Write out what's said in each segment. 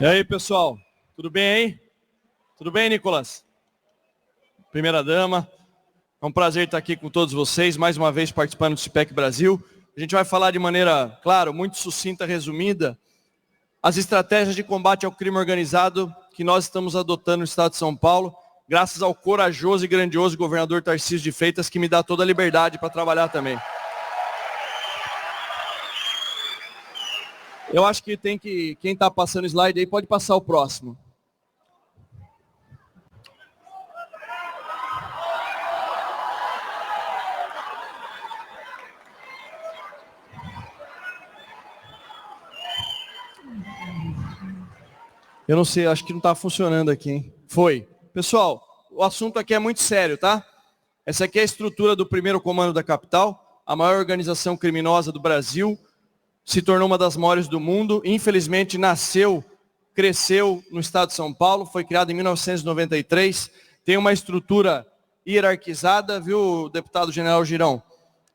E aí, pessoal? Tudo bem aí? Tudo bem, Nicolas? Primeira dama, é um prazer estar aqui com todos vocês, mais uma vez participando do CIPEC Brasil. A gente vai falar de maneira, claro, muito sucinta, resumida, as estratégias de combate ao crime organizado que nós estamos adotando no estado de São Paulo, graças ao corajoso e grandioso governador Tarcísio de Freitas, que me dá toda a liberdade para trabalhar também. Eu acho que quem está passando o slide aí pode passar o próximo. Eu não sei, acho que não está funcionando aqui, hein? Foi. Pessoal, o assunto aqui é muito sério, tá? Essa aqui é a estrutura do primeiro comando da capital, a maior organização criminosa do Brasil, se tornou uma das maiores do mundo, infelizmente nasceu, cresceu no estado de São Paulo, foi criada em 1993, tem uma estrutura hierarquizada, viu, deputado general Girão?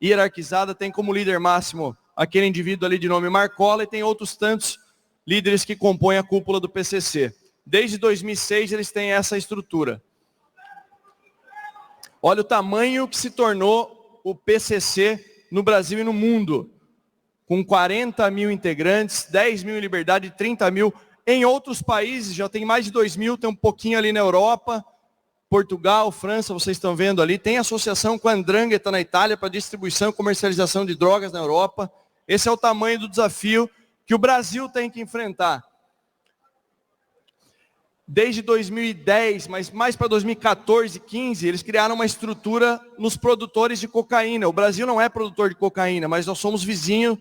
Hierarquizada, tem como líder máximo aquele indivíduo ali de nome Marcola e tem outros tantos líderes que compõem a cúpula do PCC. Desde 2006 eles têm essa estrutura. Olha o tamanho que se tornou o PCC no Brasil e no mundo. Com 40 mil integrantes, 10 mil em liberdade, 30 mil em outros países, já tem mais de 2 mil, tem um pouquinho ali na Europa, Portugal, França, vocês estão vendo ali, tem associação com a 'Ndrangheta na Itália para distribuição e comercialização de drogas na Europa. Esse é o tamanho do desafio que o Brasil tem que enfrentar. Desde 2010, mas mais para 2014, 15, eles criaram uma estrutura nos produtores de cocaína. O Brasil não é produtor de cocaína, mas nós somos vizinhos.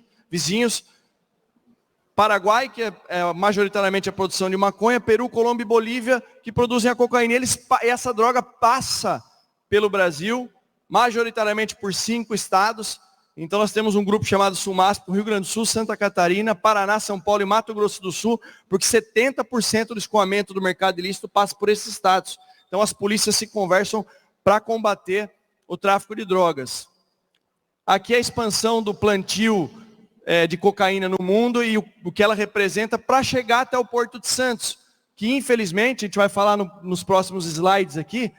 Paraguai, que é majoritariamente a produção de maconha, Peru, Colômbia e Bolívia, que produzem a cocaína. Essa droga passa pelo Brasil, majoritariamente por 5 estados. Então nós temos um grupo chamado SUMASP, Rio Grande do Sul, Santa Catarina, Paraná, São Paulo e Mato Grosso do Sul, porque 70% do escoamento do mercado ilícito passa por esses estados. Então as polícias se conversam para combater o tráfico de drogas. Aqui é a expansão do plantio de cocaína no mundo e o que ela representa para chegar até o Porto de Santos, que infelizmente, a gente vai falar nos próximos slides aqui,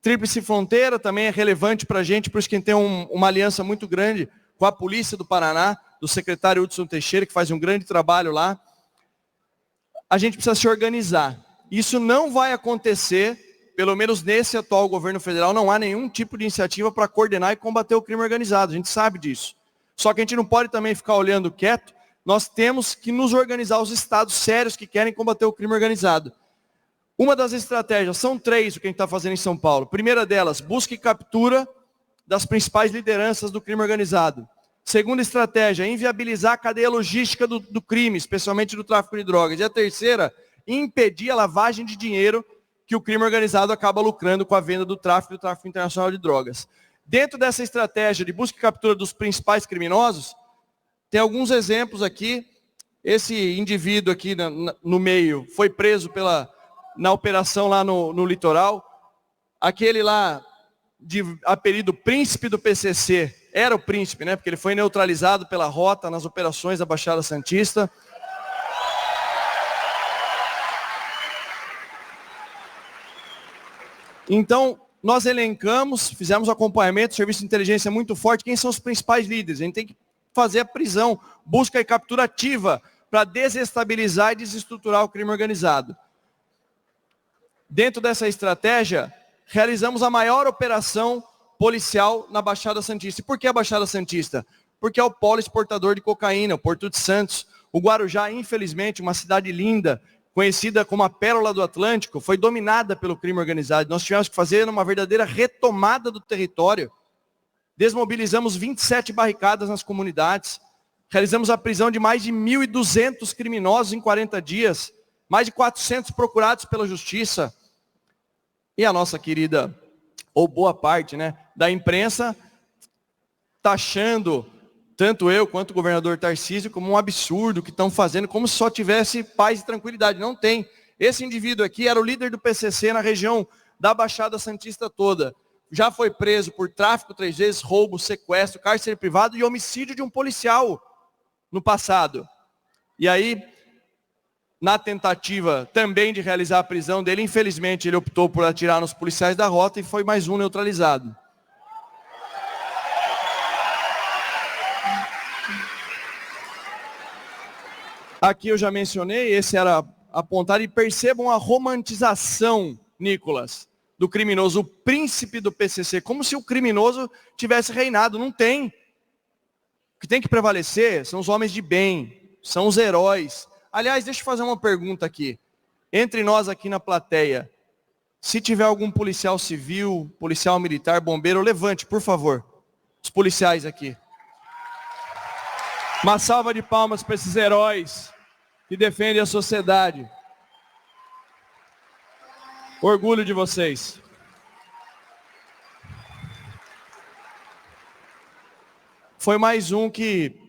Tríplice Fronteira também é relevante para a gente, por isso que a gente tem uma aliança muito grande com a Polícia do Paraná, do secretário Hudson Teixeira, que faz um grande trabalho lá. A gente precisa se organizar. Isso não vai acontecer, pelo menos nesse atual governo federal, não há nenhum tipo de iniciativa para coordenar e combater o crime organizado, a gente sabe disso. Só que a gente não pode também ficar olhando quieto, nós temos que nos organizar, os estados sérios que querem combater o crime organizado. Uma das estratégias, são 3 o que a gente está fazendo em São Paulo. Primeira delas, busca e captura das principais lideranças do crime organizado. Segunda estratégia, inviabilizar a cadeia logística do crime, especialmente do tráfico de drogas. E a terceira, impedir a lavagem de dinheiro que o crime organizado acaba lucrando com a venda do tráfico e do tráfico internacional de drogas. Dentro dessa estratégia de busca e captura dos principais criminosos, tem alguns exemplos aqui. Esse indivíduo aqui no meio foi preso na operação lá no litoral. Aquele lá, de apelido Príncipe do PCC, era o príncipe, né? Porque ele foi neutralizado pela rota nas operações da Baixada Santista. Então, nós elencamos, fizemos acompanhamento, serviço de inteligência muito forte, quem são os principais líderes. A gente tem que fazer a prisão, busca e captura ativa para desestabilizar e desestruturar o crime organizado. Dentro dessa estratégia, realizamos a maior operação policial na Baixada Santista. E por que a Baixada Santista? Porque é o polo exportador de cocaína, o Porto de Santos. O Guarujá, infelizmente, uma cidade linda, conhecida como a Pérola do Atlântico, foi dominada pelo crime organizado. Nós tivemos que fazer uma verdadeira retomada do território. Desmobilizamos 27 barricadas nas comunidades. Realizamos a prisão de mais de 1.200 criminosos em 40 dias. Mais de 400 procurados pela justiça. E a nossa querida, ou boa parte, né, da imprensa, taxando tanto eu quanto o governador Tarcísio como um absurdo que estão fazendo, como se só tivesse paz e tranquilidade. Não tem. Esse indivíduo aqui era o líder do PCC na região da Baixada Santista toda. Já foi preso por tráfico 3 vezes, roubo, sequestro, cárcere privado e homicídio de um policial no passado. E aí, na tentativa também de realizar a prisão dele. Infelizmente, ele optou por atirar nos policiais da rota e foi mais um neutralizado. Aqui eu já mencionei, esse era apontado, e percebam a romantização, Nicolas, do criminoso, o príncipe do PCC, como se o criminoso tivesse reinado. Não tem. O que tem que prevalecer são os homens de bem, são os heróis. Aliás, deixa eu fazer uma pergunta aqui. Entre nós aqui na plateia, se tiver algum policial civil, policial militar, bombeiro, levante, por favor. Os policiais aqui. Uma salva de palmas para esses heróis que defendem a sociedade. Orgulho de vocês. Foi mais um que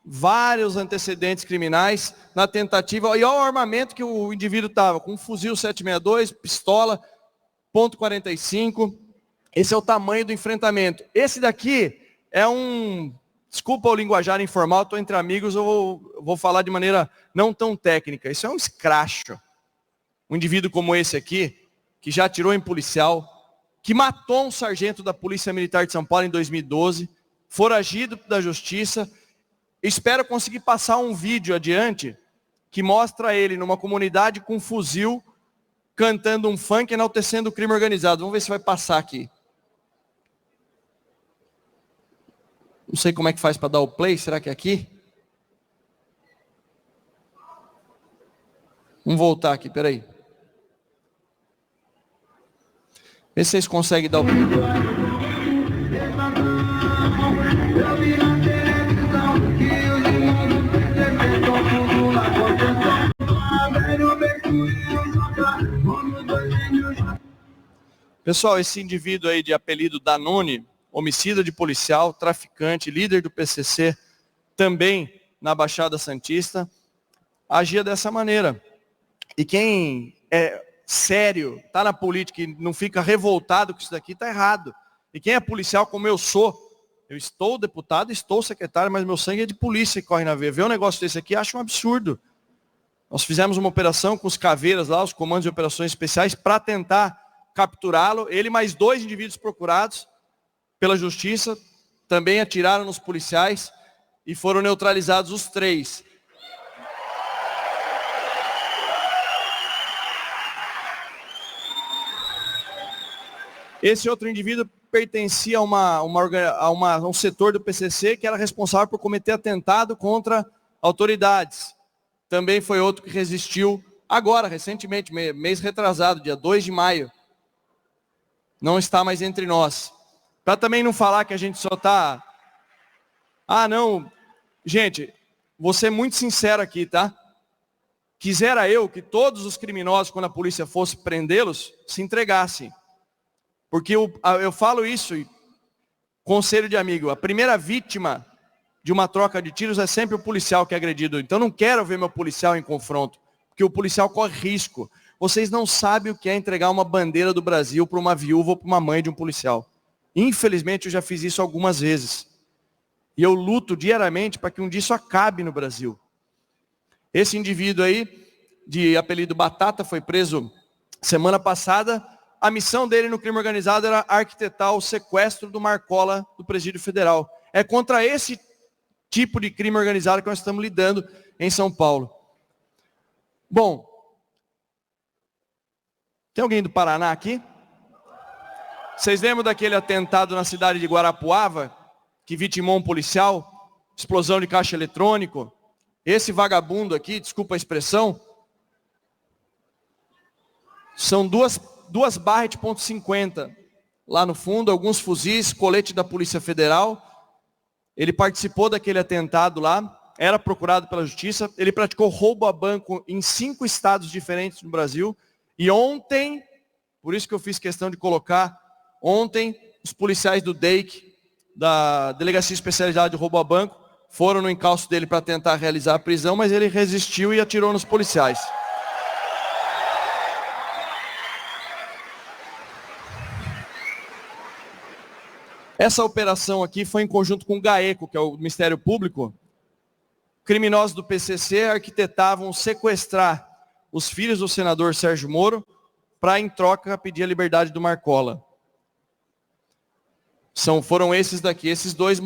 vários antecedentes criminais na tentativa. E olha o armamento que o indivíduo estava, com um fuzil 762, pistola, .45. Esse é o tamanho do enfrentamento. Esse daqui é um... Desculpa o linguajar informal, estou entre amigos, eu vou falar de maneira não tão técnica. Isso é um escracho. Um indivíduo como esse aqui, que já atirou em policial, que matou um sargento da Polícia Militar de São Paulo em 2012, foragido da justiça. Espero conseguir passar um vídeo adiante que mostra ele numa comunidade com um fuzil, cantando um funk, enaltecendo o crime organizado. Vamos ver se vai passar aqui. Não sei como é que faz para dar o play, será que é aqui? Vamos voltar aqui, peraí. Vê se vocês conseguem dar o play. Pessoal, esse indivíduo aí de apelido Danone, homicida de policial, traficante, líder do PCC, também na Baixada Santista, agia dessa maneira. E quem é sério, está na política e não fica revoltado com isso daqui, está errado. E quem é policial, como eu sou, eu estou deputado, estou secretário, mas meu sangue é de polícia que corre na veia. Ver um negócio desse aqui, acho um absurdo. Nós fizemos uma operação com os caveiras lá, os comandos de operações especiais, para tentar capturá-lo. Ele mais 2 indivíduos procurados pela justiça, também atiraram nos policiais e foram neutralizados os 3. Esse outro indivíduo pertencia a um setor do PCC que era responsável por cometer atentado contra autoridades. Também foi outro que resistiu agora, recentemente, mês retrasado, dia 2 de maio. Não está mais entre nós. Para também não falar que a gente só está... Ah, não. Gente, vou ser muito sincero aqui, tá? Quisera eu que todos os criminosos, quando a polícia fosse prendê-los, se entregassem. Porque eu falo isso, conselho de amigo, a primeira vítima de uma troca de tiros é sempre o policial que é agredido. Então não quero ver meu policial em confronto, porque o policial corre risco. Vocês não sabem o que é entregar uma bandeira do Brasil para uma viúva ou para uma mãe de um policial. Infelizmente eu já fiz isso algumas vezes. E eu luto diariamente para que um dia isso acabe no Brasil. Esse indivíduo aí, de apelido Batata, foi preso semana passada. A missão dele no crime organizado era arquitetar o sequestro do Marcola do Presídio Federal. É contra esse tipo de crime organizado que nós estamos lidando em São Paulo. Bom, tem alguém do Paraná aqui? Vocês lembram daquele atentado na cidade de Guarapuava, que vitimou um policial? Explosão de caixa eletrônico? Esse vagabundo aqui, desculpa a expressão, são duas Barrett .50 lá no fundo, alguns fuzis, colete da Polícia Federal. Ele participou daquele atentado lá, era procurado pela justiça. Ele praticou roubo a banco em 5 estados diferentes no Brasil. E ontem, por isso que eu fiz questão de colocar, ontem os policiais do DEIC, da Delegacia Especializada de Roubo a Banco, foram no encalço dele para tentar realizar a prisão, mas ele resistiu e atirou nos policiais. Essa operação aqui foi em conjunto com o GAECO, que é o Ministério Público. Criminosos do PCC arquitetavam sequestrar os filhos do senador Sérgio Moro, para, em troca, pedir a liberdade do Marcola. Foram esses daqui. Esses dois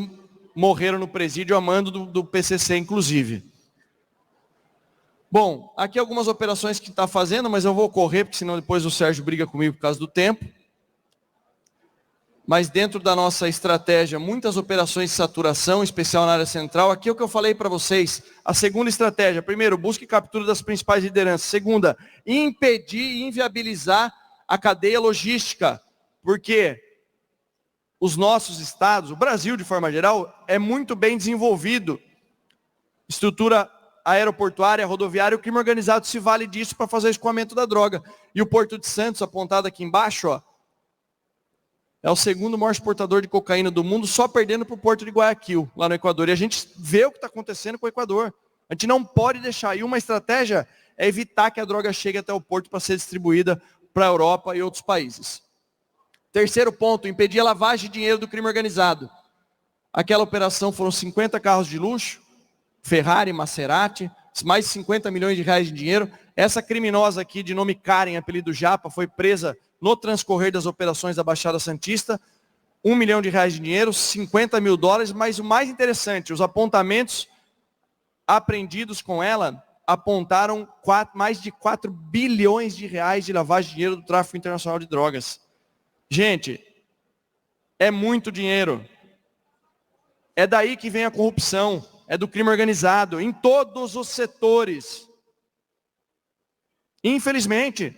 morreram no presídio a mando do PCC, inclusive. Bom, aqui algumas operações que está fazendo, mas eu vou correr, porque senão depois o Sérgio briga comigo por causa do tempo. Mas dentro da nossa estratégia, muitas operações de saturação, em especial na área central. Aqui é o que eu falei para vocês. A segunda estratégia. Primeiro, busca e captura das principais lideranças. Segunda, impedir e inviabilizar a cadeia logística. Porque os nossos estados, o Brasil de forma geral, é muito bem desenvolvido. Estrutura aeroportuária, rodoviária, o crime organizado se vale disso para fazer o escoamento da droga. E o Porto de Santos, apontado aqui embaixo, ó, é o segundo maior exportador de cocaína do mundo, só perdendo para o Porto de Guayaquil, lá no Equador. E a gente vê o que está acontecendo com o Equador. A gente não pode deixar. E uma estratégia é evitar que a droga chegue até o porto para ser distribuída para a Europa e outros países. Terceiro ponto, impedir a lavagem de dinheiro do crime organizado. Aquela operação foram 50 carros de luxo, Ferrari, Maserati, mais de 50 milhões de reais de dinheiro. Essa criminosa aqui, de nome Karen, apelido Japa, foi presa no transcorrer das operações da Baixada Santista. 1 milhão de reais de dinheiro, 50 mil dólares, mas o mais interessante, os apontamentos apreendidos com ela apontaram mais de 4 bilhões de reais de lavagem de dinheiro do tráfico internacional de drogas. Gente, é muito dinheiro. É daí que vem a corrupção, é do crime organizado, em todos os setores. Infelizmente.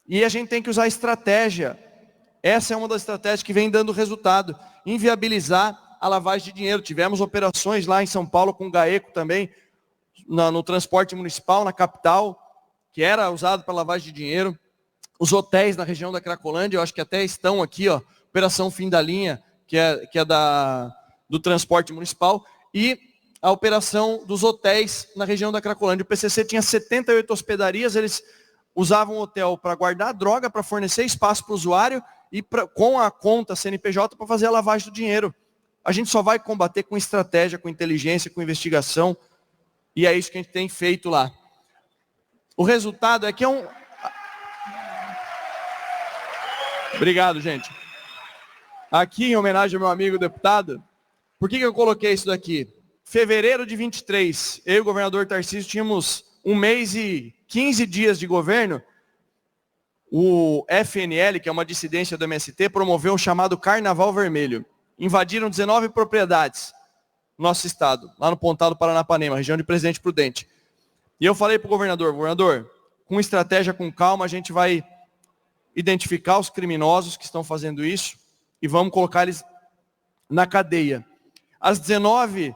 E a gente tem que usar estratégia. Essa é uma das estratégias que vem dando resultado. Inviabilizar a lavagem de dinheiro. Tivemos operações lá em São Paulo com o GAECO também, no transporte municipal, na capital, que era usado para lavagem de dinheiro. Os hotéis na região da Cracolândia, eu acho que até estão aqui, ó, Operação Fim da Linha, que é do transporte municipal, e a operação dos hotéis na região da Cracolândia. O PCC tinha 78 hospedarias, eles usavam o hotel para guardar droga, para fornecer espaço para o usuário e com a conta CNPJ para fazer a lavagem do dinheiro. A gente só vai combater com estratégia, com inteligência, com investigação, e é isso que a gente tem feito lá. O resultado é que é um... Obrigado, gente. Aqui, em homenagem ao meu amigo deputado, por que eu coloquei isso daqui? Fevereiro de 23, eu e o governador Tarcísio tínhamos 1 mês e 15 dias de governo. O FNL, que é uma dissidência do MST, promoveu um chamado Carnaval Vermelho. Invadiram 19 propriedades no nosso estado, lá no Pontal do Paranapanema, região de Presidente Prudente. E eu falei para o governador, com estratégia, com calma, a gente vai identificar os criminosos que estão fazendo isso e vamos colocar eles na cadeia. As 19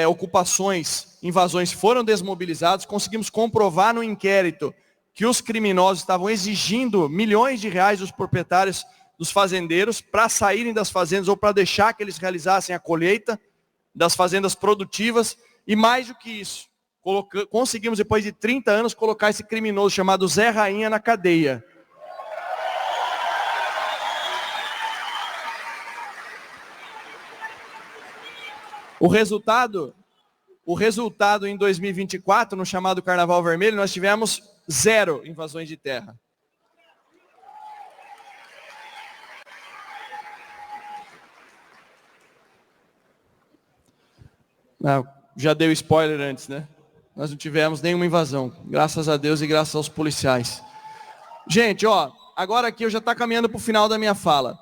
ocupações, invasões foram desmobilizadas, conseguimos comprovar no inquérito que os criminosos estavam exigindo milhões de reais dos proprietários dos fazendeiros para saírem das fazendas ou para deixar que eles realizassem a colheita das fazendas produtivas. E mais do que isso, conseguimos, depois de 30 anos, colocar esse criminoso chamado Zé Rainha na cadeia. O resultado em 2024, no chamado Carnaval Vermelho, nós tivemos 0 invasões de terra. Já deu spoiler antes, né? Nós não tivemos nenhuma invasão, graças a Deus e graças aos policiais. Gente, ó, agora aqui eu já estou caminhando para o final da minha fala.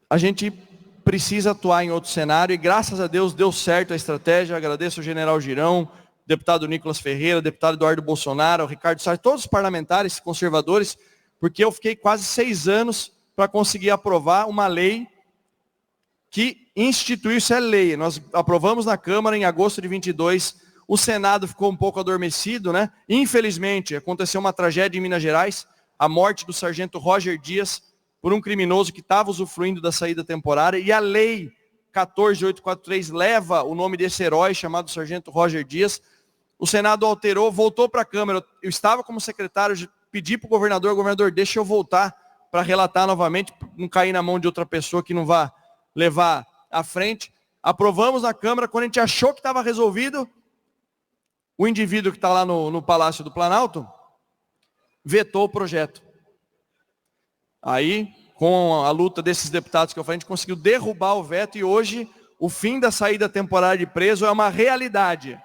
A gente precisa atuar em outro cenário e graças a Deus deu certo a estratégia. Agradeço ao general Girão, deputado Nicolas Ferreira, deputado Eduardo Bolsonaro, ao Ricardo Salles, todos os parlamentares conservadores, porque eu fiquei quase 6 anos para conseguir aprovar uma lei que instituiu, isso é lei. Nós aprovamos na Câmara em agosto de 22, o Senado ficou um pouco adormecido, né? Infelizmente, aconteceu uma tragédia em Minas Gerais, a morte do sargento Roger Dias, por um criminoso que estava usufruindo da saída temporária, e a lei 14.843 leva o nome desse herói, chamado sargento Roger Dias. O Senado alterou, voltou para a Câmara, eu estava como secretário, pedi para o governador, deixa eu voltar para relatar novamente, não cair na mão de outra pessoa que não vá levar à frente. Aprovamos na Câmara, quando a gente achou que estava resolvido, o indivíduo que está lá no Palácio do Planalto vetou o projeto. Aí, com a luta desses deputados que eu falei, a gente conseguiu derrubar o veto e hoje o fim da saída temporária de preso é uma realidade.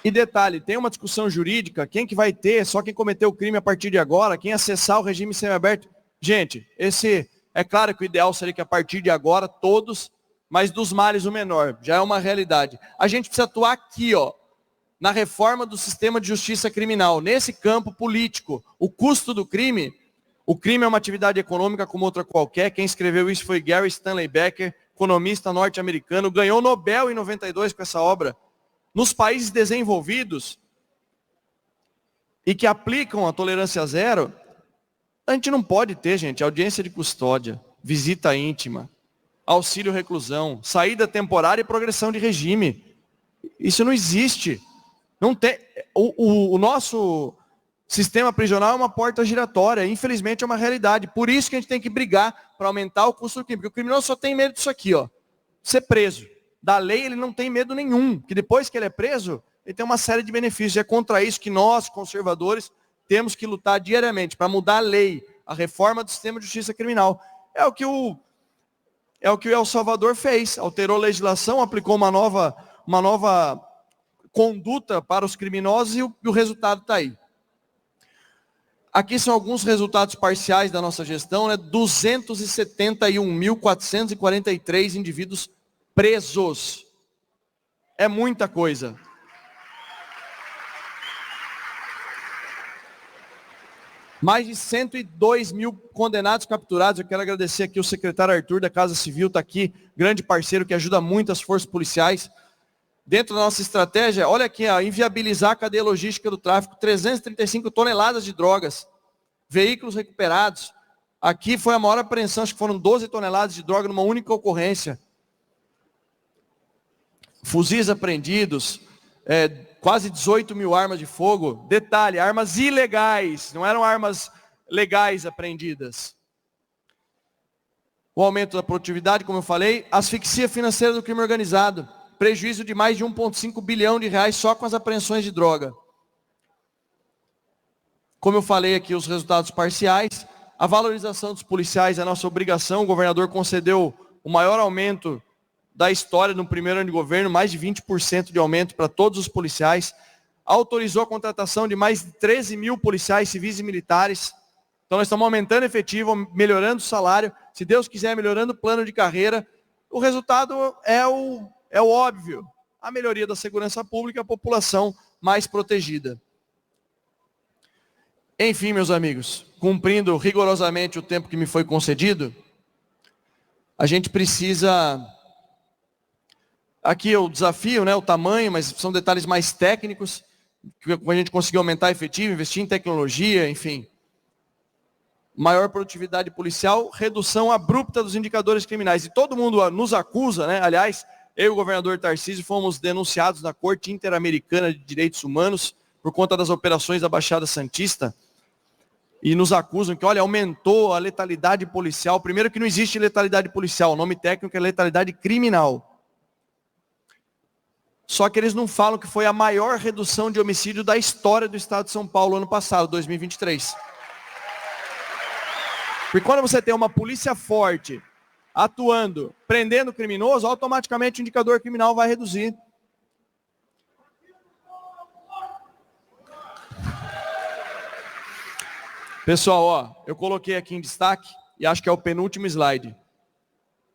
E detalhe, tem uma discussão jurídica, quem que vai ter, só quem cometeu o crime a partir de agora, quem acessar o regime semiaberto. Gente, é claro que o ideal seria que a partir de agora todos, mas dos males o menor, já é uma realidade. A gente precisa atuar aqui, ó, na reforma do sistema de justiça criminal, nesse campo político. O custo do crime, o crime é uma atividade econômica como outra qualquer, quem escreveu isso foi Gary Stanley Becker, economista norte-americano, ganhou Nobel em 92 com essa obra. Nos países desenvolvidos e que aplicam a tolerância zero, a gente não pode ter, gente, audiência de custódia, visita íntima, auxílio reclusão, saída temporária e progressão de regime. Isso não existe. Não tem. O nosso sistema prisional é uma porta giratória, infelizmente é uma realidade. Por isso que a gente tem que brigar para aumentar o custo do crime, porque o criminoso só tem medo disso aqui, ó, ser preso. Da lei ele não tem medo nenhum, que depois que ele é preso, ele tem uma série de benefícios. É contra isso que nós, conservadores, temos que lutar diariamente, para mudar a lei, a reforma do sistema de justiça criminal. É o que o El Salvador fez, alterou a legislação, aplicou uma nova conduta para os criminosos e o resultado está aí. Aqui são alguns resultados parciais da nossa gestão, né? 271.443 indivíduos presos. É muita coisa. Mais de 102 mil condenados capturados. Eu quero agradecer aqui o secretário Arthur da Casa Civil, está aqui, grande parceiro que ajuda muito as forças policiais. Dentro da nossa estratégia, olha aqui, inviabilizar a cadeia logística do tráfico, 335 toneladas de drogas, veículos recuperados. Aqui foi a maior apreensão, acho que foram 12 toneladas de droga numa única ocorrência. Fuzis apreendidos, quase 18 mil armas de fogo. Detalhe, armas ilegais, não eram armas legais apreendidas. O aumento da produtividade, como eu falei, asfixia financeira do crime organizado, prejuízo de mais de 1,5 bilhão de reais só com as apreensões de droga. Como eu falei aqui, os resultados parciais, a valorização dos policiais é a nossa obrigação. O governador concedeu o maior aumento da história no primeiro ano de governo, mais de 20% de aumento para todos os policiais, autorizou a contratação de mais de 13 mil policiais civis e militares. Então nós estamos aumentando o efetivo, melhorando o salário, se Deus quiser, melhorando o plano de carreira. O resultado é o óbvio, a melhoria da segurança pública, a população mais protegida. Enfim, meus amigos, cumprindo rigorosamente o tempo que me foi concedido, a gente precisa... Aqui é o desafio, né, o tamanho, mas são detalhes mais técnicos, que a gente conseguiu aumentar efetivo, investir em tecnologia, enfim. Maior produtividade policial, redução abrupta dos indicadores criminais. E todo mundo nos acusa, né? Aliás, eu e o governador Tarcísio fomos denunciados na Corte Interamericana de Direitos Humanos por conta das operações da Baixada Santista. E nos acusam que, olha, aumentou a letalidade policial. Primeiro que não existe letalidade policial, o nome técnico é letalidade criminal. Só que eles não falam que foi a maior redução de homicídio da história do estado de São Paulo ano passado, 2023. Porque quando você tem uma polícia forte, atuando, prendendo criminoso, automaticamente o indicador criminal vai reduzir. Pessoal, ó, eu coloquei aqui em destaque, e acho que é o penúltimo slide.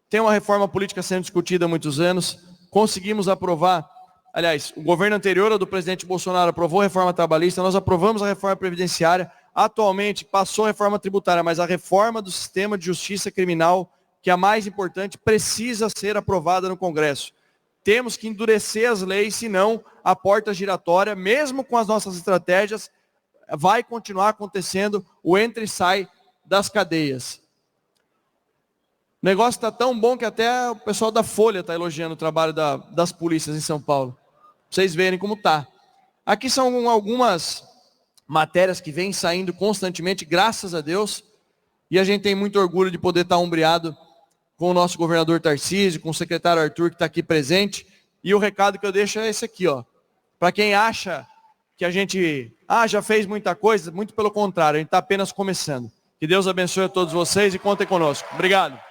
Tem uma reforma política sendo discutida há muitos anos, conseguimos aprovar. Aliás, o governo anterior ao do presidente Bolsonaro aprovou a reforma trabalhista, nós aprovamos a reforma previdenciária, atualmente passou a reforma tributária, mas a reforma do sistema de justiça criminal, que é a mais importante, precisa ser aprovada no Congresso. Temos que endurecer as leis, senão a porta giratória, mesmo com as nossas estratégias, vai continuar acontecendo o entra e sai das cadeias. O negócio está tão bom que até o pessoal da Folha está elogiando o trabalho das polícias em São Paulo. Pra vocês verem como está. Aqui são algumas matérias que vêm saindo constantemente, graças a Deus. E a gente tem muito orgulho de poder estar ombreado com o nosso governador Tarcísio, com o secretário Arthur, que está aqui presente. E o recado que eu deixo é esse aqui, ó. Para quem acha que a gente já fez muita coisa, muito pelo contrário, a gente está apenas começando. Que Deus abençoe a todos vocês e contem conosco. Obrigado.